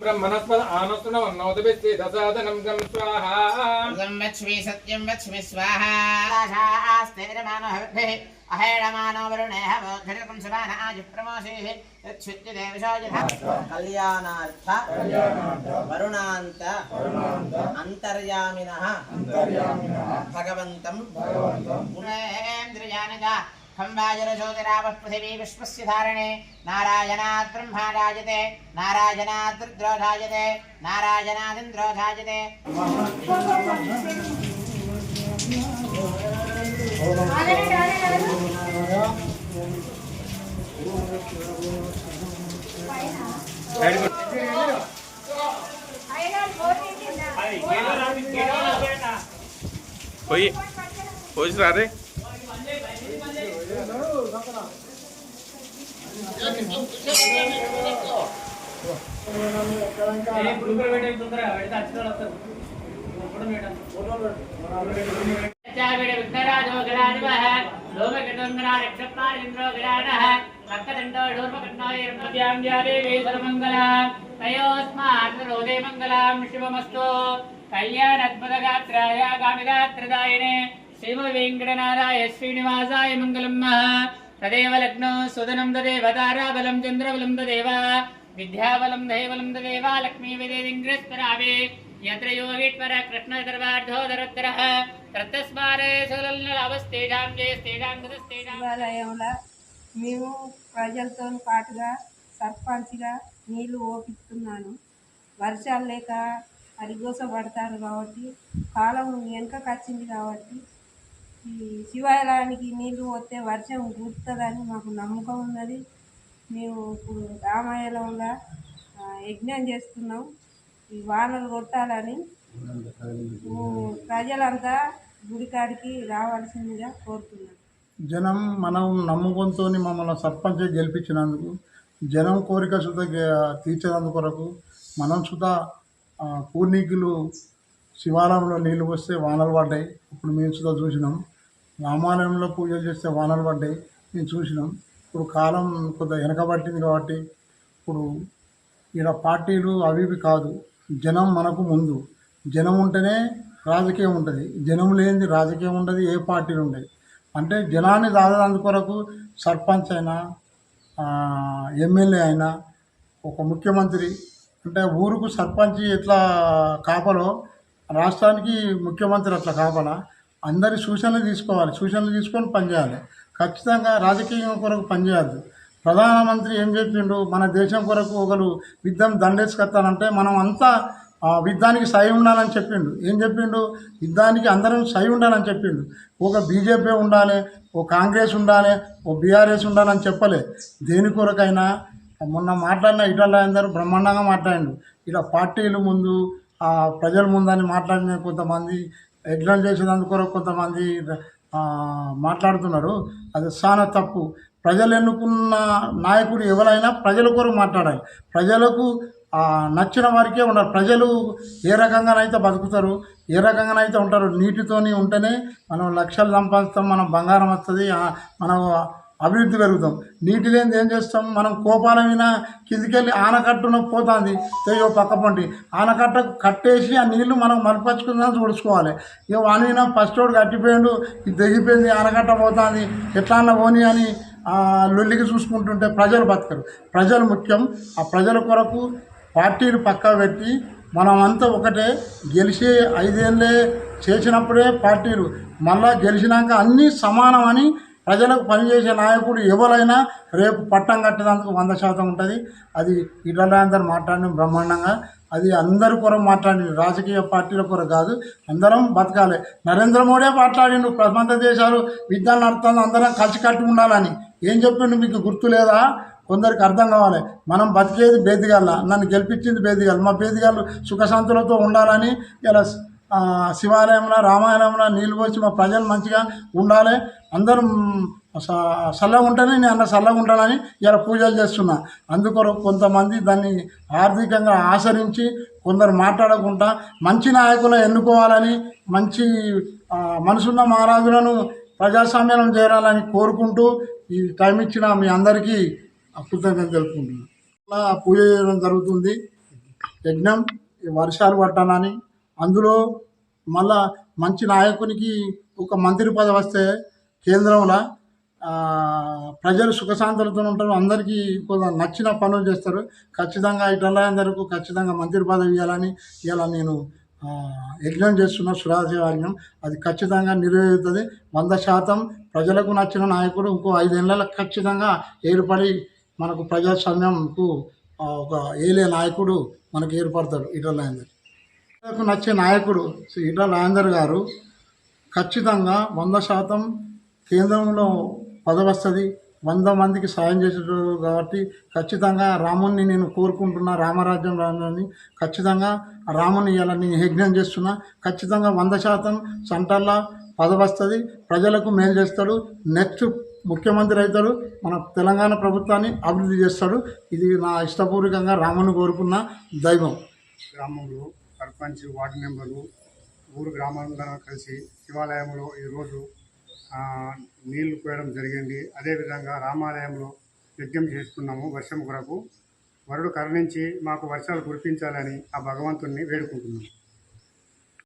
ब्रह्मणस्पद आनस्तुनवन्नोदभिस्ते दसादनं गं स्वाहा वच्मि सत्यं वच्मि स्वाहा राजास्ते रमानोभिः अहेणमानो वरुणेः मोक्षिरकं समान आजुप्रमोषेः यच्छुद्य देवशोजः कल्याणार्थ वरुणान्त अन्तर्यामिनः भगवन्तं पुरेन्द्रजानिता खम्बाजरशोतिरावः पृथिवी विश्वस्य धारणे नारायणात् ब्रह्मा राजते नारायणात् रुद्रो राजते नारायणादिन्द्रो राजते कोई सारे शिवमस्तु कल्याणात्मदगात्राय गामिगात्रदायिने श्रीमद्वेङ्कटनाथाय श्रीनिवासाय मङ्गलम् तदेव लग्नो सुदनं तदेव ताराबलं चन्द्रबलं तदेव विद्याबलं दैवलं तदेव लक्ष्मी विदेदिङ्ग्रस्परावे यत्र योगीश्वर कृष्णदर्वार्धोदरोत्तरः तत्तस्मारे सुलल्ललाभस्तेजां जयस्तेजां तदस्तेजां దేవాలయంలో మేము ప్రజలతో పాటుగా సర్పంచ్గా నీళ్లు ఓపిస్తున్నాను. వర్షాలు లేక అరిగోస పడతారు కాబట్టి కాలం వెనుకకు వచ్చింది కాబట్టి ఈ శివాలయానికి నీళ్లు పోతే వర్షం కురుతుందని మాకు నమ్మకం ఉన్నది. మేము ఇప్పుడు రామాయణంలో యజ్ఞం చేస్తున్నాం. ఈ వానలు కొట్టాలని ప్రజలంతా గుడికాడికి రావాల్సిందిగా కోరుతున్నాం. జనం మనం నమ్మకంతో మమ్మల్ని సర్పంచ్ గెలిపించినందుకు జనం కోరిక సుధా తీర్చేందుకు కొరకు మనం సుధా పూర్ణికులు శివాలయంలో నీళ్ళు వస్తే వానలు పడ్డాయి. ఇప్పుడు మేము సుధా చూసినాం. రామాలయంలో పూజలు చేస్తే వానలు పడ్డాయి మేము చూసినాం. ఇప్పుడు కాలం కొద్దిగా వెనకబట్టింది కాబట్టి ఇప్పుడు ఇక్కడ పార్టీలు అవి ఇవి కాదు, జనం మనకు ముందు. జనం ఉంటేనే రాజకీయం ఉంటుంది, జనం లేనిది రాజకీయం ఉండదు, ఏ పార్టీలు ఉండదు. అంటే జనాన్ని దాదాందుకొరకు సర్పంచ్ అయినా ఎమ్మెల్యే అయినా ఒక ముఖ్యమంత్రి అంటే ఊరుకు సర్పంచ్ ఎట్లా కాపలో రాష్ట్రానికి ముఖ్యమంత్రి అట్లా కాపలా అందరి సూచనలు తీసుకోవాలి, సూచనలు తీసుకొని పనిచేయాలి. ఖచ్చితంగా రాజకీయం కొరకు పనిచేయద్దు. ప్రధానమంత్రి ఏం చెప్పిండు, మన దేశం కొరకు ఒకరు యుద్ధం దండేసుకొస్తానంటే మనం అంతా యుద్ధానికి సై ఉండాలని చెప్పిండు. ఏం చెప్పిండు, యుద్ధానికి అందరం సై ఉండాలని చెప్పిండు. ఒక బీజేపీ ఉండాలి, ఓ కాంగ్రెస్ ఉండాలి, ఓ బీఆర్ఎస్ ఉండాలని చెప్పలే. దేని కొరకైనా మొన్న మాట్లాడిన ఇటల అందరూ బ్రహ్మాండంగా మాట్లాడిండు. ఇలా పార్టీలు ముందు ప్రజల ముందని మాట్లాడిన కొంతమంది ఎగ్జామ్ చేసేందుకొరకు కొంతమంది మాట్లాడుతున్నారు. అది చాలా తప్పు. ప్రజలు ఎన్నుకున్న నాయకుడు ఎవరైనా ప్రజల కొరకు మాట్లాడాలి, ప్రజలకు నచ్చిన వారికే ఉండాలి. ప్రజలు ఏ రకంగానైతే బతుకుతారు, ఏ రకంగానైతే ఉంటారు, నీటితోని ఉంటేనే మనం లక్షలు సంపాదిస్తాం, మనం బంగారం వస్తుంది, మనం అభివృద్ధి పెరుగుతాం. నీటి లేనిది ఏం చేస్తాం, మనం కోపాల మీద కిందికెళ్ళి ఆనకట్టున పోతుంది తెయ్యో పక్క పంటి ఆనకట్ట కట్టేసి ఆ నీళ్లు మనం మరపరుచుకుందాం చూడుకోవాలి. ఇక వానిన ఫస్ట్ రోడ్ కట్టిపోయిండు, ఇది తెగిపోయింది, ఆనకట్ట పోతుంది, ఎట్లా అన్న పోని అని లొల్లికి చూసుకుంటుంటే ప్రజలు బతకరు. ప్రజలు ముఖ్యం. ఆ ప్రజల కొరకు పార్టీలు పక్కా పెట్టి మనమంతా ఒకటే. గెలిచి 5 ఏళ్ళే చేసినప్పుడే పార్టీలు, మళ్ళా గెలిచినాక అన్నీ సమానమని ప్రజలకు పనిచేసే నాయకుడు ఎవరైనా రేపు పట్టం కట్టేందుకు 100% ఉంటుంది. అది ఇట్లా అందరూ మాట్లాడిన బ్రహ్మాండంగా, అది అందరి కొరకు మాట్లాడింది, రాజకీయ పార్టీల కొరకు కాదు. అందరం బతకాలి. నరేంద్ర మోడీ మాట్లాడిండు, ప్రపంచ దేశాలు యుద్ధాలు నడుతుంది, అందరం కలిసికట్టి ఉండాలని. ఏం చెప్పిండు మీకు గుర్తు లేదా? కొందరికి అర్థం కావాలి. మనం బతికేది బేదిగాళ్ళ, నన్ను గెలిపించింది బేదిగాళ్ళు, మా బేదిగాళ్ళు సుఖశాంతులతో ఉండాలని ఇలా శివాలయంలో రామాయణంలో నీళ్ళు పోసి మా ప్రజలు మంచిగా ఉండాలి, అందరం చల్లగా ఉంటేనే నేను అన్న చల్లగా ఉంటానని ఇలా పూజలు చేస్తున్నా. అందుకొరకు కొంతమంది దాన్ని ఆర్థికంగా ఆచరించి కొందరు మాట్లాడకుండా మంచి నాయకులను ఎన్నుకోవాలని, మంచి మనసున్న మహారాజులను ప్రజాస్వామ్యం చేరాలని కోరుకుంటూ ఈ టైం ఇచ్చిన మీ అందరికీ కృతజ్ఞతలు తెలుపుకుంటున్నాను. పూజ చేయడం జరుగుతుంది. యజ్ఞం వర్షాలు పట్టాలని, అందులో మళ్ళా మంచి నాయకునికి ఒక మంత్రి పదవి వస్తే కేంద్రంలో ప్రజలు సుఖశాంతులతో ఉంటారు, అందరికీ నచ్చిన పనులు చేస్తారు. ఖచ్చితంగా ఇట్లా అందరికీ ఖచ్చితంగా మంత్రి పదవి ఇవ్వాలని ఇలా నేను యజ్ఞం చేస్తున్న సురాసేవాజ్ఞం. అది ఖచ్చితంగా నెరవేరుతుంది 100%. ప్రజలకు నచ్చిన నాయకుడు ఇంకో 5 ఏళ్ళలో ఖచ్చితంగా ఏర్పడి మనకు ప్రజాస్వామ్యంకు ఒక ఏలే నాయకుడు మనకు ఏర్పడతాడు. ఈటల రాజేందర్ ప్రజలకు నచ్చే నాయకుడు ఈటల రాజేందర్ గారు ఖచ్చితంగా 100% కేంద్రంలో పదవి వస్తుంది, 100 మందికి సాయం చేసేటప్పుడు కాబట్టి ఖచ్చితంగా రాముణ్ణి నేను కోరుకుంటున్నా, రామరాజ్యం రాని ఖచ్చితంగా రాముని ఇలా నేను యజ్ఞం చేస్తున్నా. ఖచ్చితంగా 100% సెంటర్లో పదవి వస్తుంది, ప్రజలకు మేలు చేస్తాడు, నెక్స్ట్ ముఖ్యమంత్రి అవుతాడు, మన తెలంగాణ ప్రభుత్వాన్ని అభివృద్ధి చేస్తాడు. ఇది నా ఇష్టపూర్వకంగా రాముని కోరుకున్న దైవం. గ్రామంలో సర్పంచ్, వార్డు మెంబర్లు, ఊరు గ్రామాలందరూ కలిసి శివాలయంలో ఈరోజు నీళ్లు పోయడం జరిగింది. అదేవిధంగా రామాలయంలో యజ్ఞం చేస్తున్నాము. వర్షం కొరకు వరుడు కరుణించి మాకు వర్షాలు కురిపించాలని ఆ భగవంతుణ్ణి వేడుకుంటున్నాము.